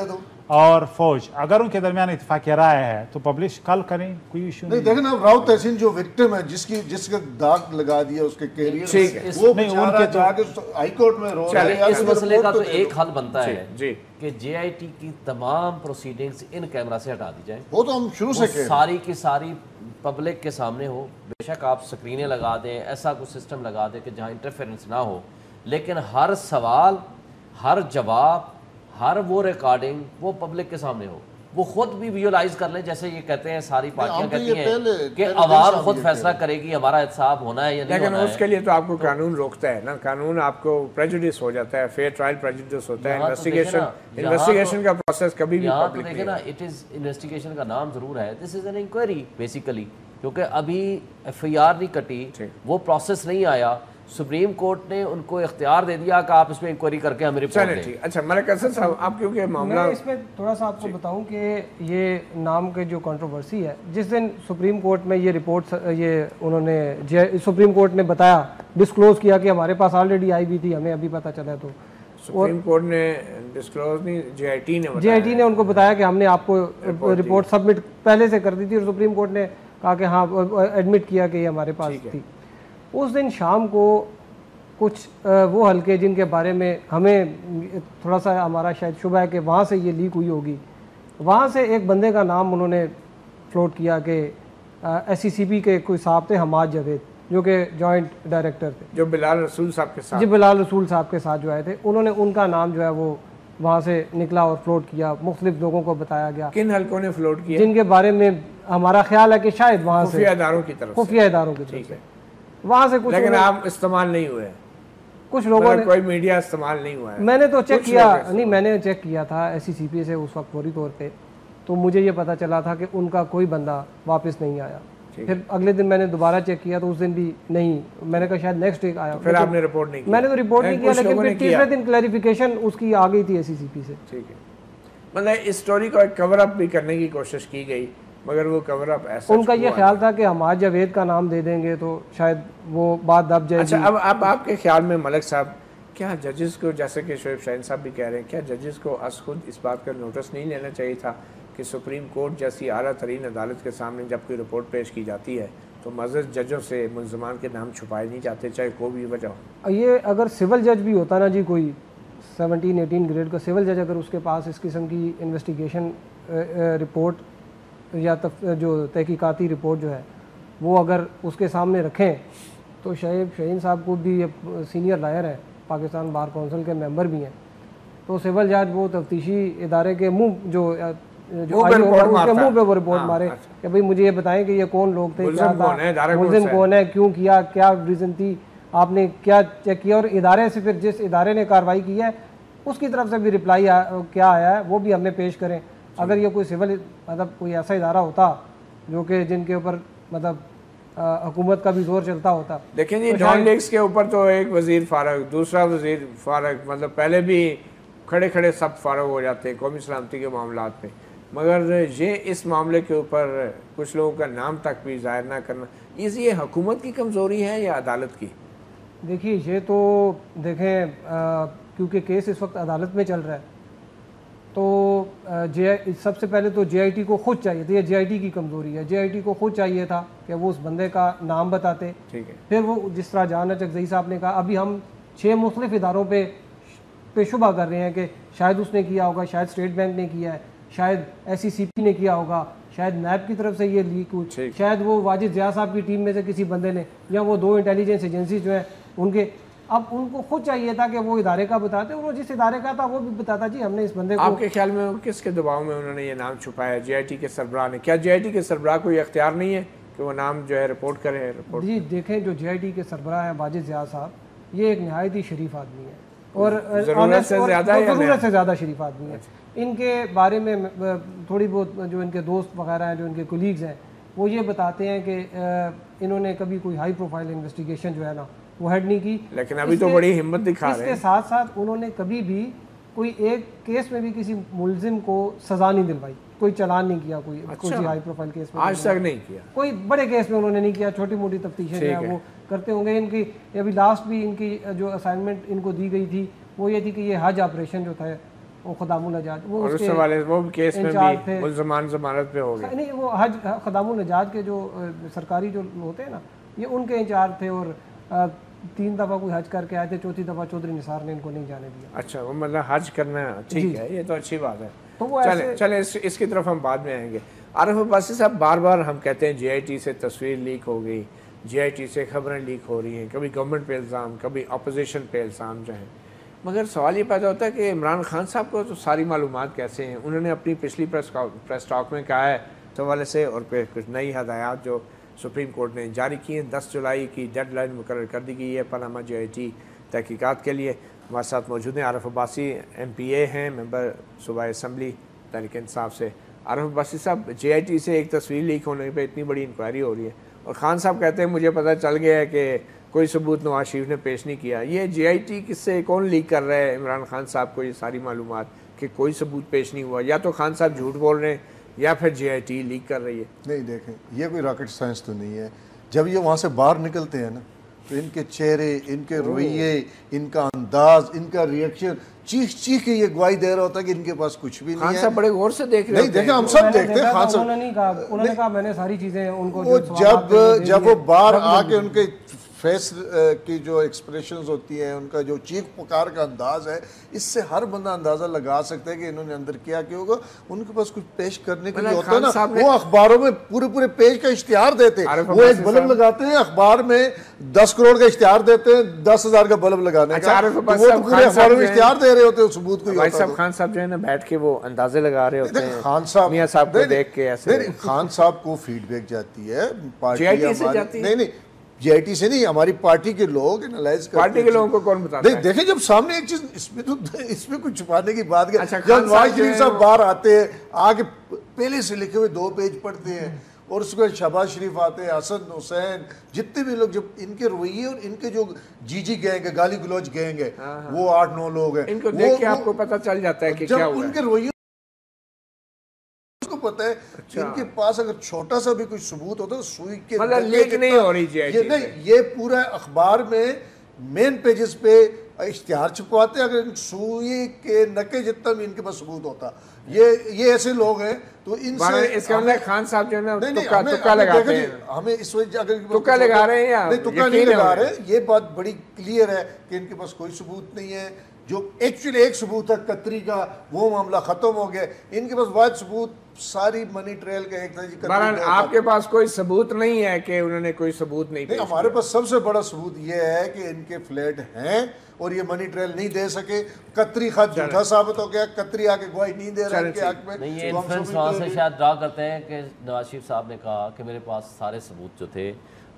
اور فوج. اگر ان کے درمیان اتفاق رائے ہے تو پبلش کل کریں، کوئی ایشو نہیں. دیکھیں نا راؤ تحسین جو وکٹم ہے، جس کا داغ لگا دیا اس کے کیریئر، وہ بیچارہ جا کے ہائی کورٹ میں رو رہا ہے. اس مسئلے کا تو ایک حل بنتا ہے کہ جے آئی ٹی کی تمام پروسیڈنگز ان کیمرہ سے ہٹا دی جائیں. وہ تو ہم شروع سے ساری کی ساری پبلک کے سامنے ہو. بے شک آپ سکرینیں لگا دیں، ایسا کوئی سسٹم لگا دیں کہ جہاں انٹرفیرنس نہ ہو، لیکن ہر سوال، ہر جواب، ہر وہ ریکارڈنگ وہ پبلک کے سامنے ہو. وہ خود بھی ویژولائز کر لیں، جیسے یہ کہتے ہیں ساری پارٹیاں کہتی ہیں کہ عوام خود فیصلہ کرے گی ہمارا احتساب ہونا ہے یا نہیں ہونا ہے. لیکن اس کے لیے تو آپ کو قانون روکتا ہے نا. قانون آپ کو پریجوڈس ہو جاتا ہے، فیئر ٹرائل پریجوڈس ہوتا ہے. انویسٹیگیشن کا پروسیس کبھی بھی یہاں تو دیکھیں نا، اٹ از انویسٹیگیشن کا نام ضرور ہے، دس از این انکوائری بیسیکلی، کیونکہ ابھی ایف آئی آر نہیں کٹی، وہ پروسیس نہیں آیا. سپریم کورٹ نے ان کو اختیار دے دیا کہ آپ اس میں انکوائری کر کے ہمیں رپورٹ دیں. اچھا ملک اسد صاحب، آپ کیونکہ معاملہ میں اس میں تھوڑا سا آپ کو بتاؤں کہ یہ نام کے جو کنٹروورسی ہے، جس دن سپریم کورٹ میں یہ رپورٹ یہ انہوں نے سپریم کورٹ نے بتایا، ڈسکلوز کیا کہ ہمارے پاس آلریڈی آئی بھی تھی، ہمیں ابھی پتہ چلا. تو سپریم کورٹ نے ڈسکلوز نہیں، جے آئی ٹی نے ان کو بتایا کہ ہم نے آپ کو رپورٹ سبمٹ پہلے سے کر دی تھی، اور سپریم کورٹ نے کہا کہ ہاں ایڈمٹ کیا کہ یہ ہمارے پاس تھی. اس دن شام کو کچھ وہ حلقے جن کے بارے میں ہمیں تھوڑا سا ہمارا شاید شبہ ہے کہ وہاں سے یہ لیک ہوئی ہوگی، وہاں سے ایک بندے کا نام انہوں نے فلوٹ کیا کہ ایس سی سی پی کے کوئی صاحب تھے حماد جاوید. جو کہ جوائنٹ ڈائریکٹر تھے، جو بلال رسول صاحب کے ساتھ، جی بلال رسول صاحب کے ساتھ جو آئے تھے، انہوں نے ان کا نام جو ہے وہ وہاں سے نکلا اور فلوٹ کیا، مختلف لوگوں کو بتایا گیا کن حلقوں نے فلوٹ کیا؟ جن کے بارے میں ہمارا خیال ہے کہ شاید وہاں سے خفیہ اداروں کی طرف سے، خفیہ اداروں کی طرف سے وہاں سے کچھ، لیکن آپ استعمال نہیں ہوئے، کچھ لوگوں نے، کوئی میڈیا استعمال نہیں ہوا ہے؟ میں نے تو چیک کیا، نہیں میں نے چیک کیا تھا ایس سی سی پی سے اس وقت فوری طور پہ، تو مجھے یہ پتہ چلا تھا کہ ان کا کوئی بندہ واپس نہیں آیا. پھر اگلے دن میں نے دوبارہ چیک کیا تو اس دن بھی نہیں، میں نے کہا شاید نیکسٹ ڈے آیا. پھر آپ نے رپورٹ نہیں کی؟ میں نے تو رپورٹ نہیں کیا، لیکن پھر تیسرے دن کلیریفیکیشن اس کی آ گئی تھی ایس سی سی پی سے. ٹھیک ہے، مطلب اس سٹوری کو ایک کور اپ بھی کرنے کی کوشش کی گئی، مگر وہ کور اپ ایسا ان کا یہ خیال تھا کہ ہم آج جاوید کا نام دے دیں گے تو شاید وہ بات دب جائے گی. اچھا، اب آپ کے خیال میں ملک صاحب، کیا ججز کو، جیسے کہ شعیب شاہین صاحب بھی کہہ رہے ہیں، کیا ججز کو از خود اس بات کا نوٹس نہیں لینا چاہیے تھا کہ سپریم کورٹ جیسی اعلیٰ ترین عدالت کے سامنے جب کوئی رپورٹ پیش کی جاتی ہے تو معزز ججوں سے ملزمان کے نام چھپائے نہیں جاتے، چاہے کوئی بھی وجہ ہو؟ یہ اگر سول جج بھی ہوتا نا جی، کوئی 17-18 گریڈ کا سول جج، اگر اس کے پاس اس قسم کی انویسٹیگیشن رپورٹ یا جو تحقیقاتی رپورٹ جو ہے وہ اگر اس کے سامنے رکھیں تو شعیب شاہین صاحب کو بھی سینئر لائر ہے، پاکستان بار کونسل کے ممبر بھی ہیں، تو سول جج وہ تفتیشی ادارے کے منہ جو اس کے منہ پہ وہ رپورٹ مارے کہ بھئی مجھے یہ بتائیں کہ یہ کون لوگ تھے، کیا تھا، ملزم کون ہے، کیوں کیا، کیا ریزن تھی، آپ نے کیا چیک کیا، اور ادارے سے پھر جس ادارے نے کارروائی کی ہے اس کی طرف سے بھی رپلائی کیا آیا ہے وہ بھی ہمیں پیش کریں. اگر یہ کوئی سول مطلب کوئی ایسا ادارہ ہوتا جو کہ جن کے اوپر مطلب حکومت کا بھی زور چلتا ہوتا. دیکھیں جی، ڈان لیکس کے اوپر تو ایک وزیر فارغ، دوسرا وزیر فارغ، مطلب پہلے بھی کھڑے کھڑے سب فارغ ہو جاتے ہیں قومی سلامتی کے معاملات پہ، مگر یہ اس معاملے کے اوپر کچھ لوگوں کا نام تک بھی ظاہر نہ کرنا، یہ حکومت کی کمزوری ہے یا عدالت کی؟ دیکھیے یہ تو دیکھیں کیونکہ کیس اس وقت عدالت میں چل رہا ہے تو سب سے پہلے تو جے آئی ٹی کو خود چاہیے تھا، یہ جے آئی ٹی کی کمزوری ہے، جے آئی ٹی کو خود چاہیے تھا کہ وہ اس بندے کا نام بتاتے. ٹھیک ہے، پھر وہ جس طرح جان چکزئی صاحب نے کہا، ابھی ہم 6 مختلف اداروں پہ شبہ کر رہے ہیں کہ شاید اس نے کیا ہوگا، شاید اسٹیٹ بینک نے کیا ہے، شاید ایس سی سی پی نے کیا ہوگا، شاید نیب کی طرف سے یہ لیک ہوئی، شاید وہ واجد ضیاء صاحب کی ٹیم میں سے کسی بندے نے، یا وہ 2 انٹیلیجنس ایجنسی جو ہیں ان کے. اب ان کو خود چاہیے تھا کہ وہ ادارے کا بتاتے، انہوں جس ادارے کا تھا وہ بھی بتاتا جی ہم نے اس بندے کو. آپ کے خیال میں کس کے دباؤ میں انہوں نے یہ نام چھپایا؟ جے آئی ٹی کے سربراہ نے؟ کیا جے آئی ٹی کے سربراہ کو یہ اختیار نہیں ہے کہ وہ نام جو ہے رپورٹ کرے؟ جی دیکھیں، جو جے آئی ٹی کے سربراہ ہیں واجد ضیاء صاحب، یہ ایک نہایت ہی شریف آدمی ہے اور ضرورت سے زیادہ شریف آدمی ہے. ان کے بارے میں تھوڑی بہت جو ان کے دوست وغیرہ ہیں، جو ان کے کولیگز ہیں، وہ یہ بتاتے ہیں کہ انہوں نے کبھی کوئی ہائی پروفائل انویسٹیگیشن جو ہے نا وہ ہیڈ نہیں کی. لیکن ابھی تو بڑی ہمت دکھا رہے ہیں. اس کے ساتھ ساتھ انہوں نے کبھی بھی کوئی ایک کیس میں بھی کسی ملزم کو سزا نہیں دلوائی، کوئی چلان نہیں کیا، کوئی ہائی پروفائل کیس میں آج تک نہیں کیا، کوئی بڑے کیس میں انہوں نے نہیں کیا. چھوٹی موٹی تفتیشیں جو ہیں وہ کرتے ہوں گے. ان کی ابھی لاسٹ بھی ان کی جو اسائنمنٹ ان کو دی گئی تھی وہ یہ تھی کہ یہ حج آپریشن جو تھا وہ خدام النجات، وہ اس کیس میں بھی ملزمان ضمانت پہ ہو گئے. نہیں، وہ حج خدام النجات کے جو سرکاری جو ہوتے ہیں نا، یہ ان کے انچارج تھے اور 3 دفعہ کوئی حج کر کے آئے تھے، 4تھی دفعہ چودھری نثار نے ان کو نہیں جانے دیا. اچھا، وہ مطلب حج کرنا ٹھیک ہے، یہ تو اچھی بات ہے. چلیں اس کی طرف ہم بعد میں آئیں گے. عارف عباسی صاحب، بار بار ہم کہتے ہیں جے آئی ٹی سے تصویر لیک ہو گئی، جے آئی ٹی سے خبریں لیک ہو رہی ہیں، کبھی گورنمنٹ پہ الزام، کبھی اپوزیشن پہ الزام جو ہیں، مگر سوال یہ پیدا ہوتا ہے کہ عمران خان صاحب کو تو ساری معلومات کیسے ہیں؟ انہوں نے اپنی پچھلی پریس ٹاک میں کہا ہے اس حوالے سے، اور پھر کچھ نئی ہدایات جو سپریم کورٹ نے جاری کی ہیں. 10 جولائی کی ڈیڈ لائن مقرر کر دی گئی ہے پاناما جے آئی ٹی تحقیقات کے لیے. ہمارے ساتھ موجود ہیں عارف عباسی، ایم پی اے ہیں، ممبر صوبائی اسمبلی تحریک انصاف سے. عارف عباسی صاحب، جے آئی ٹی سے ایک تصویر لیک ہونے پہ اتنی بڑی انکوائری ہو رہی ہے اور خان صاحب کہتے ہیں مجھے پتہ چل گیا ہے کہ کوئی ثبوت نواز شریف نے پیش نہیں کیا. یہ جے آئی ٹی کس سے کون لیک کر رہا ہے عمران خان صاحب کو یہ ساری معلومات کہ کوئی ثبوت پیش نہیں ہوا؟ یا تو خان صاحب جھوٹ بول رہے ہیں یا پھر جے آئی ٹی لیک کر رہی ہے. نہیں، دیکھیں یہ کوئی راکٹ سائنس تو نہیں ہے. جب یہ وہاں سے باہر نکلتے ہیں نا تو ان کے چہرے، ان کے رویے، ان کا انداز، ان کا ریئیکشن چیخ کے یہ گواہی دے رہا ہوتا ہے کہ ان کے پاس کچھ بھی نہیں ہے. خان صاحب بڑے غور سے دیکھ رہے ہیں. نہیں دیکھیں، ہم سب دیکھتے ہیں. خان صاحب انہوں نے کہا میں نے ساری چیزیں ان کو جب وہ باہر آ کے ان کے فیس کی جو ایکسپریشنز ہوتی ہیں، ان کا جو چیخ پکار کا انداز ہے، اس سے ہر بندہ اندازہ لگا سکتا ہے کہ انہوں نے اندر کیا ہوگا. ان کے پاس کچھ پیش کرنے کے لیے ہوتا ہے نا، وہ اخباروں میں پورے پیج کا اشتہار دیتے ہیں. وہ ایک بلب لگاتے ہیں اخبار میں 10 کروڑ کا اشتہار دیتے ہیں 10,000 کا بلب لگانے کا، وہ تو پورے اخباروں میں اشتہار دے رہے ہوتے ہیں. ثبوت کو بھائی صاحب خان صاحب جو ہے نا بیٹھ کے وہ اندازے لگا رہے ہوتے ہیں خان صاحب میاں صاحب کو دیکھ کے. ایسے خان صاحب کو فیڈ بیک جاتی ہے جے آئی ٹی سے جاتی ہے؟ نہیں جے آئی ٹی سے نہیں، ہماری پارٹی کے لوگ انالائز کرتے ہیں. پارٹی کے لوگوں کو کون بتاتا ہے؟ دیکھیں جب سامنے ایک چیز اس میں کچھ چھپانے کی بات کیا. جب نواز شریف صاحب باہر آتے ہیں آگے پہلے سے لکھے ہوئے 2 پیج پڑھتے ہیں، اور اس کے شہباز شریف آتے ہیں، حسن حسین، جتنے بھی لوگ، جب ان کے رویے اور ان کے جو جی گینگ ہے، گالی گلوچ گینگ ہے، وہ 8-9 لوگ ہیں، ان کو دیکھ کے آپ کو پتہ چل جاتا ہے کہ کیا ہوا ہے. ان کے رویے کو پتہ ہے. ان کے پاس اگر چھوٹا سا بھی کوئی ثبوت ہوتا ہے سوئی کے مطلب لیک نہیں ہو رہی جی یہ پورا اخبار میں مین پیجز پہ اشتہار چھپواتے ہیں. اگر سوئی کے نکے جتنا بھی ان کے پاس ثبوت ہوتا. یہ ایسے لوگ ہیں تو ان سے اس کا مطلب خان صاحب جو ہے نا تکا لگاتے ہیں. ہمیں اس وجہ اگر تکا لگا رہے ہیں یا تکا نہیں لگا رہے. یہ بات بڑی کلیئر ہے کہ ان کے پاس کوئی ثبوت نہیں ہے. جو ایکچولی ایک ثبوت ہے قطری کا، وہ معاملہ ختم ہو گیا. ان کے پاس واحد ثبوت ساری منی ٹریل کا ایک تھا. آپ کے پاس کوئی ثبوت نہیں ہے کہ انہوں نے کوئی ثبوت نہیں پیش کیا؟ ہمارے پاس سب سے بڑا ثبوت یہ ہے کہ ان کے فلیٹ ہیں اور یہ منی ٹریل نہیں دے سکے. قطری خط جھوٹا ثابت ہو گیا، قطری آ کے گواہی نہیں دے رہا ان کے حق میں. نہیں، یہ انفرنس وہاں سے شاید ڈرا کرتے ہیں کہ نواز شریف صاحب نے کہا کہ میرے پاس سارے ثبوت جو تھے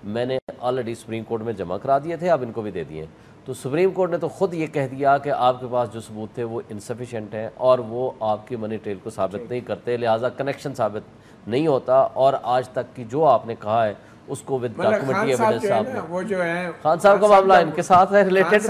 میں نے آلریڈی سپریم کورٹ میں جمع کرا دیے تھے، اب ان کو بھی دے دیے. تو سپریم کورٹ نے تو خود یہ کہہ دیا کہ آپ کے پاس جو ثبوت تھے وہ انسفیشینٹ ہیں اور وہ آپ کی منی ٹریل کو ثابت نہیں کرتے، لہٰذا کنیکشن ثابت نہیں ہوتا. اور آج تک کی جو آپ نے کہا ہے اس کو ود ڈاکومنٹری ایویڈنس صاحب نے، وہ جو ہے خان صاحب کا معاملہ ان کے ساتھ ہے ریلیٹڈ.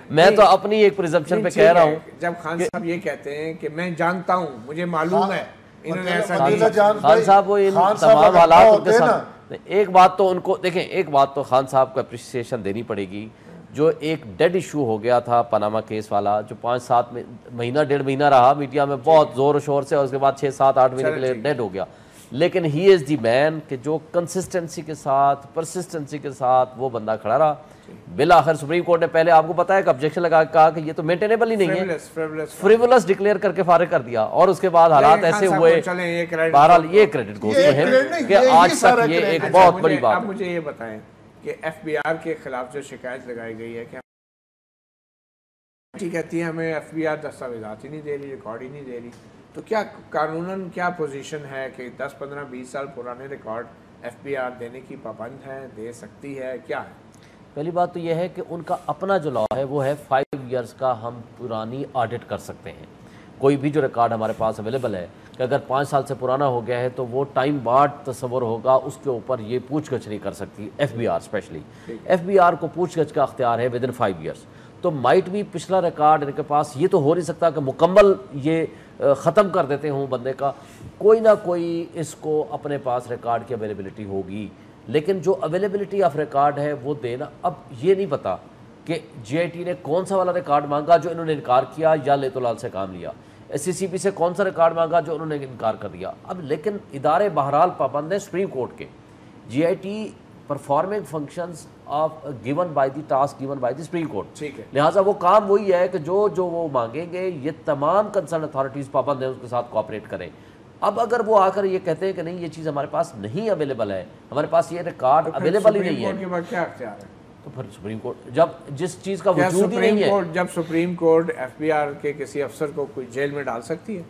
میں تو اپنی ایک پریزمپشن پہ کہہ رہا ہوں. جب خان صاحب یہ کہتے ہیں کہ میں جانتا ہوں، مجھے معلوم ہے، انہوں نے ایسا خان صاحب وہ ان تمام حالات ان کے ساتھ. ایک بات تو ان کو دیکھیں، ایک بات تو خان صاحب کو اپریشیشن دینی پڑے گی. جو ایک ڈیڈ ایشو ہو گیا تھا پاناما کیس والا، جو 5-7 مہینہ 1.5 مہینہ رہا میڈیا میں بہت زور و شور سے، اور اس کے بعد 6-7-8 مہینے کے لیے ڈیڈ ہو گیا. لیکن ہی از دی مین کہ جو کنسسٹنسی کے ساتھ، پرسسٹنسی کے ساتھ وہ بندہ کھڑا رہا. بالآخر سپریم کورٹ نے پہلے آپ کو پتا ہے کہ آبجیکشن لگا کے کہا کہ یہ تو مینٹینیبل ہی نہیں ہے، فریولس ڈکلیئر کر کے فارغ کر دیا. اور اس کے بعد حالات ایسے ہوئے. بہرحال یہ کریڈٹ گوز ٹو ہم کہ آج تک یہ ایک بہت بڑی بات. آپ مجھے یہ بتائیں کہ ایف بی آر کے خلاف جو شکایت لگائی گئی ہے کہ کہتی ہے ہمیں ایف بی آر دستاویزات ہی نہیں دے رہی، ریکارڈ ہی نہیں دے رہی، تو کیا قانوناً کیا پوزیشن ہے کہ 10-15-20 سال پرانے ریکارڈ ایف بی آر دینے کی پابند ہے، دے سکتی ہے، کیا ہے؟ پہلی بات تو یہ ہے کہ ان کا اپنا جو لا ہے وہ ہے 5 ایئرس کا ہم پرانی آڈٹ کر سکتے ہیں. کوئی بھی جو ریکارڈ ہمارے پاس اویلیبل ہے کہ اگر 5 سال سے پرانا ہو گیا ہے تو وہ ٹائم بعد تصور ہوگا، اس کے اوپر یہ پوچھ گچھ نہیں کر سکتی ایف بی آر. اسپیشلی ایف بی آر کو پوچھ گچھ کا اختیار ہے ود ان 5 ایئرس. تو مائٹ بھی پچھلا ریکارڈ ان کے پاس، یہ تو ہو نہیں سکتا کہ مکمل یہ ختم کر دیتے ہوں بندے کا. کوئی نہ کوئی اس کو اپنے پاس ریکارڈ کی اویلیبلٹی ہوگی، لیکن جو اویلیبلٹی آف ریکارڈ ہے وہ دینا. اب یہ نہیں پتا کہ جے آئی ٹی نے کون سا والا ریکارڈ مانگا جو انہوں نے انکار کیا، یا لیت لال سے کام لیا. ایس سی سی پی سے کون سا ریکارڈ مانگا جو انہوں نے انکار کر دیا. اب لیکن ادارے بہرحال پابند ہیں سپریم کورٹ کے. J I T performing functions of given by the task given by the Supreme Court. لہٰذا وہ کام وہی ہے کہ جو وہ مانگیں گے یہ تمام کنسرن اتھارٹیز پابند ہیں اس کے ساتھ کوآپریٹ کریں. اب اگر وہ آ کر یہ کہتے ہیں کہ نہیں یہ چیز ہمارے پاس نہیں اویلیبل ہے، ہمارے پاس یہ ریکارڈ اویلیبل ہی نہیں ہے، کیا اختیار ہے؟ تو پھر سپریم کورٹ جب جس چیز کا وجود ہی نہیں ہے، جب سپریم کورٹ ایف بی آر کے کسی افسر کو کوئی جیل میں ڈال سکتی ہے؟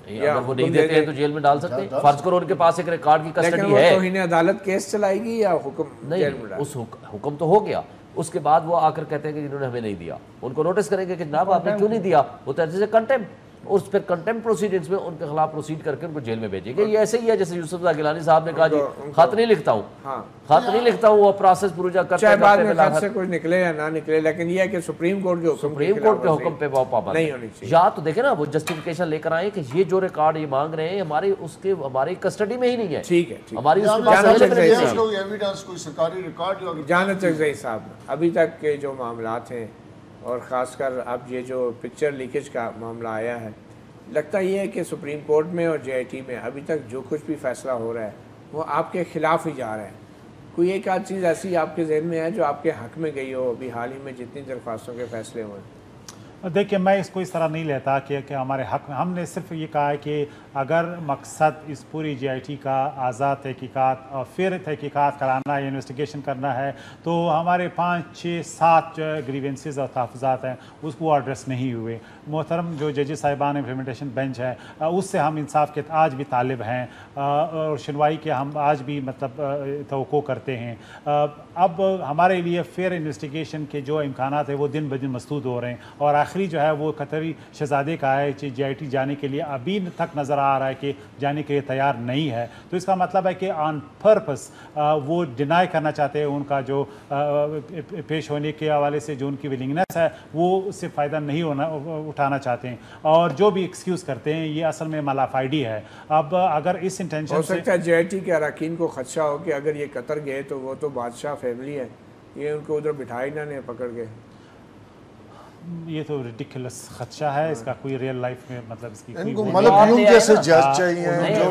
اگر وہ نہیں دیتے ہیں تو جیل میں ڈال سکتے ہیں. فرض کرو ان کے پاس ایک ریکارڈ کی کسٹڈی ہے، توہین عدالت کیس چلائے گی یا حکم؟ نہیں، اس حکم تو ہو گیا. اس کے بعد وہ آ کر کہتے ہیں کہ جنہوں نے ہمیں نہیں دیا، ان کو نوٹس کریں گے کہ جناب آپ نے کیوں نہیں دیا. وہ تو ایسے کنٹمپٹ، اس پھر کنٹمپٹ پروسیڈنگز میں ان کے خلاف پروسیڈ کر کے ان کو جیل میں بھیجیں گے. یہ ایسے ہی ہے جیسے یوسف زاہ گیلانی صاحب نے کہا جی خط نہیں لکھتا ہوں، خط نہیں لکھتا ہوں، وہ پروسیس پروجا کرتے چاہے بعد میں خط سے کچھ نکلے یا نہ نکلے، لیکن یہ ہے کہ سپریم کورٹ کے حکم پہ وہ پابند نہیں ہونی چاہیے. یا تو دیکھیں نا وہ جسٹیفیکیشن لے کر آئے کہ یہ جو ریکارڈ یہ مانگ رہے ہیں ہماری اس کے ہماری کسٹڈی میں ہی نہیں ہے. ٹھیک ہے، ہماری جانت چکزئی صاحب، ابھی تک کے جو معاملات ہیں اور خاص کر اب یہ جو پکچر لیکیج کا معاملہ آیا ہے، لگتا یہ ہے کہ سپریم کورٹ میں اور جے آئی ٹی میں ابھی تک جو کچھ بھی فیصلہ ہو رہا ہے وہ آپ کے خلاف ہی جا رہا ہے. کوئی ایک آدھ چیز ایسی آپ کے ذہن میں ہے جو آپ کے حق میں گئی ہو ابھی حال ہی میں جتنی درخواستوں کے فیصلے ہوئے؟ دیکھیں میں اس کو اس طرح نہیں لیتا کہ ہمارے حق میں، ہم نے صرف یہ کہا ہے کہ اگر مقصد اس پوری جی آئی ٹی کا آزاد تحقیقات اور پھر تحقیقات کرانا یا انویسٹیگیشن کرنا ہے تو ہمارے 5 6 7 جو گریونسز اور تحفظات ہیں اس کو ایڈریس نہیں ہوئے. محترم جو ججز صاحبان امپلیمنٹیشن بینچ ہے اس سے ہم انصاف کے آج بھی طالب ہیں اور سنوائی کے ہم آج بھی مطلب توقع کرتے ہیں. اب ہمارے لیے فیئر انویسٹیگیشن کے جو امکانات ہیں وہ دن بدن مسدود ہو رہے ہیں اور آخری جو ہے وہ قطری شہزادے کا ہے جی آئی ٹی جانے کے لیے ابھی تک نظر آ رہا ہے کہ جانے کے لیے تیار نہیں ہے. تو اس کا مطلب ہے کہ آن پرپس وہ ڈینائی کرنا چاہتے ہیں ان کا جو پیش ہونے کے حوالے سے جو ان کی ولنگنس ہے وہ اس سے فائدہ نہیں اٹھانا چاہتے ہیں اور جو بھی ایکسکیوز کرتے ہیں یہ اصل میں ملافائڈی ہے. اب اگر اس انٹینشن ہو سکتا ہے جے آئی ٹی کے اراکین کو خدشہ ہو کہ اگر یہ قطر گئے تو وہ تو بادشاہ فیملی ہے، یہ ان کو ادھر بٹھائی نہ نے پکڑ کے. یہ تو ریڈیکولس خدشہ ہے، اس کا کوئی ریئل لائف میں مطلب اس کی ان کو مطلب یوں جیسے جج چاہیے جو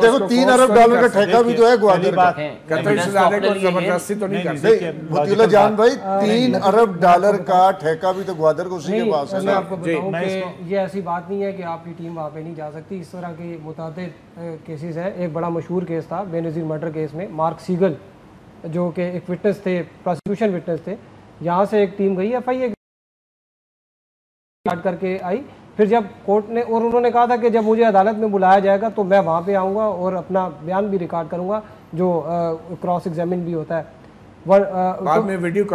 دیکھو 3 ارب ڈالر کا ٹھیکہ بھی تو ہے گوادر کا. قطر شہزادے کو زبردستی تو نہیں کرتے. مطیع اللہ جان بھائی 3 ارب ڈالر کا ٹھیکہ بھی تو گوادر کو اسی کے پاس ہے. میں آپ کو بتاؤں کہ یہ ایسی بات نہیں ہے کہ آپ کی ٹیم وہاں پہ نہیں جا سکتی. اس طرح کے متعدد کیسز ہیں. ایک بڑا مشہور کیس تھا بے نظیر مرڈر کیس میں، مارک سیگل جو کہ ایک وٹنس تھے، پروسیکیوشن وٹنس تھے. یہاں سے ایک ٹیم گئی ایف آئی اے کر کے آئی، پھر جب کورٹ نے اور انہوں نے کہا تھا کہ جب مجھے عدالت میں بلایا جائے گا تو میں وہاں پہ آؤں گا اور اپنا بیان بھی ریکارڈ کروں گا جو کراس ایگزامن بھی ہوتا ہے. بعد میں ویڈیو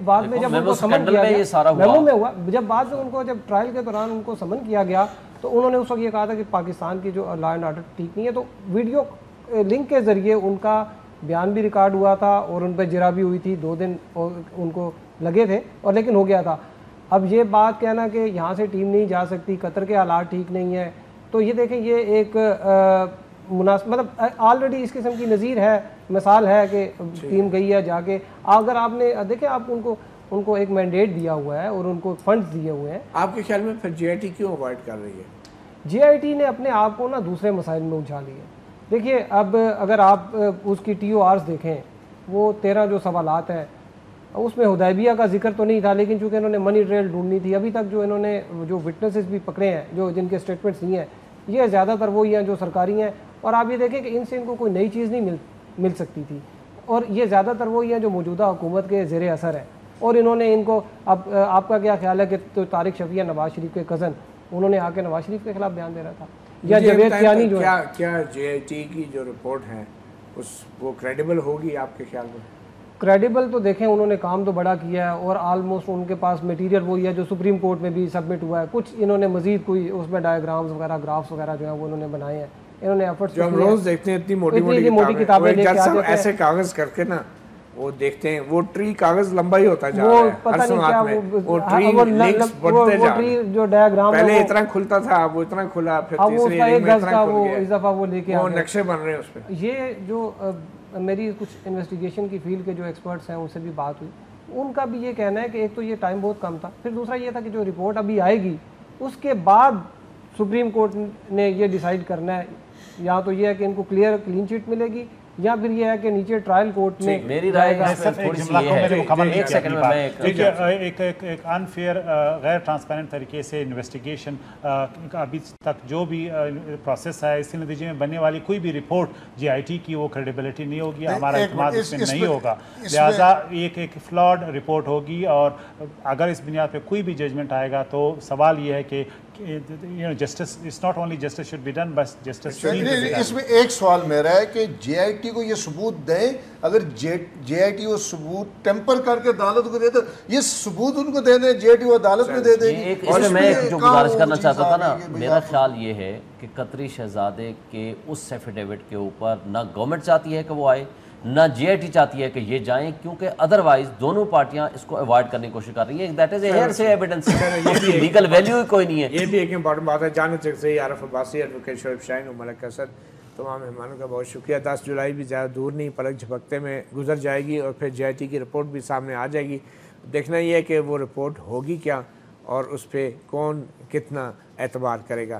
بعد میں جب ان کو سمن کیا گیا میمو میں ہوا، جب بعد میں ان کو جب ٹرائل کے دوران ان کو سمن کیا گیا تو انہوں نے اس وقت یہ کہا تھا کہ پاکستان کی جو لا اینڈ آرڈر ٹھیک نہیں ہے. تو ویڈیو لنک کے ذریعے ان کا بیان بھی ریکارڈ ہوا تھا اور ان پہ جرا بھی ہوئی تھی. 2 دن ان کو لگے تھے اور لیکن ہو گیا تھا. اب یہ بات کہنا کہ یہاں سے ٹیم نہیں جا سکتی، قطر کے حالات ٹھیک نہیں ہیں، تو یہ دیکھیں یہ ایک مناسب مطلب آلریڈی اس قسم کی نظیر ہے، مثال ہے کہ ٹیم گئی ہے جا کے. اگر آپ نے دیکھیں آپ ان کو ایک مینڈیٹ دیا ہوا ہے اور ان کو فنڈز دیے ہوئے ہیں. آپ کے خیال میں پھر جے آئی ٹی کیوں اوائڈ کر رہی ہے؟ جے آئی ٹی نے اپنے آپ کو نا دوسرے مسائل میں الجھا لیا. دیکھیے اب اگر آپ اس کی ٹی او آرز دیکھیں وہ 13 جو سوالات ہیں اس میں حدیبیہ کا ذکر تو نہیں تھا، لیکن چونکہ انہوں نے منی ٹریل ڈھونڈنی تھی. ابھی تک جو انہوں نے جو وٹنسز بھی پکڑے ہیں جو جن کے اسٹیٹمنٹس نہیں ہیں یہ زیادہ تر وہی ہیں جو سرکاری ہیں. اور آپ یہ دیکھیں کہ ان سے ان کو کوئی نئی چیز نہیں مل سکتی تھی اور یہ زیادہ تر وہی ہیں جو موجودہ حکومت کے زیر اثر ہیں. اور انہوں نے ان کو اب آپ کا کیا خیال ہے کہ تو طارق شفیع نواز شریف کے کزن انہوں نے آ کے نواز شریف کے خلاف بیان دے رہا تھا یا جاوید کیانی جو ہے. کیا جے آئی ٹی کی جو رپورٹ ہے وہ کریڈیبل ہوگی آپ کے خیال میں؟ کریڈیبل تو دیکھیں انہوں نے کام تو بڑا کیا ہے اور آلموسٹ ان کے پاس میٹیریل وہی ہے جو سپریم کورٹ میں بھی سبمٹ ہوا ہے. کچھ انہوں نے مزید کوئی اس میں ڈائیگرامز وغیرہ گرافس وغیرہ جو ہیں وہ انہوں نے بنائے ہیں. انہوں نے ایفرٹس جو ہم روز دیکھتے ہیں اتنی موٹی کتابیں لے کے ایسے کاغذ کر کے نا وہ دیکھتے ہیں وہ ٹری کاغذ لمبا ہی ہوتا جا رہا ہے ہر سماعت میں. وہ ٹری لنکس بڑھتے جا رہے ہیں. جو ڈائیگرام پہلے اتنا کھلتا تھا اب وہ اتنا کھلا پھر تیسری رنگ میں اتنا کھل گیا. اس دفعہ وہ لے کے وہ نقشے بن رہے ہیں اس پہ. یہ جو میری کچھ انویسٹیگیشن کی فیلڈ کے جو ایکسپرٹس ہیں ان سے بھی بات ہوئی، ان کا بھی یہ کہنا ہے کہ ایک تو یہ ٹائم بہت کم تھا، پھر دوسرا یہ تھا کہ جو رپورٹ ابھی آئے گی اس کے بعد سپریم کورٹ نے یہ ڈیسائیڈ کرنا ہے یا تو یہ ہے کہ ان کو کلین چٹ ملے گی یا پھر یہ ہے کہ نیچے ٹرائل کورٹ میں. میری رائے ایک انفیئر غیر ٹرانسپیرنٹ طریقے سے انویسٹیگیشن ابھی تک جو بھی پروسیس ہے اس کے نتیجے میں بننے والی کوئی بھی رپورٹ جے آئی ٹی کی وہ کریڈیبلٹی نہیں ہوگی، ہمارا اعتماد اس میں نہیں ہوگا. لہٰذا ایک فلاڈ رپورٹ ہوگی اور اگر اس بنیاد پہ کوئی بھی ججمنٹ آئے گا تو سوال یہ ہے کہ justice is not only justice should be done بس جسٹس. اس میں ایک سوال میرا ہے کہ جے آئی ٹی کو یہ ثبوت دیں، اگر جے آئی ٹی وہ ثبوت ٹیمپر کر کے عدالت کو دے تو یہ ثبوت ان کو دے دیں، جے آئی ٹی وہ عدالت میں دے دے گی. اور میں جو گزارش کرنا چاہتا تھا نا، میرا خیال یہ ہے کہ قطری شہزادے کے اس ایفیڈیوٹ کے اوپر نہ گورنمنٹ چاہتی ہے کہ وہ آئے نہ جے آئی ٹی چاہتی ہے کہ یہ جائیں، کیونکہ ادروائز دونوں پارٹیاں اس کو اوائڈ کرنے کی کوشش کر رہی ہیں. دیٹ از اے ہیئر سے ایویڈنس، اس کی لیگل ویلیو ہی کوئی نہیں ہے. یہ بھی ایک امپورٹنٹ بات ہے. جانب چکزئی، عارف عباسی، ایڈوکیٹ شعیب شاہین اور ملک اسد، تمام مہمانوں کا بہت شکریہ. 10 جولائی بھی زیادہ دور نہیں، پلک جھپکتے میں گزر جائے گی اور پھر جے آئی ٹی کی رپورٹ بھی سامنے آ جائے گی. دیکھنا یہ ہے کہ وہ رپورٹ ہوگی کیا اور اس پہ کون کتنا اعتبار کرے گا.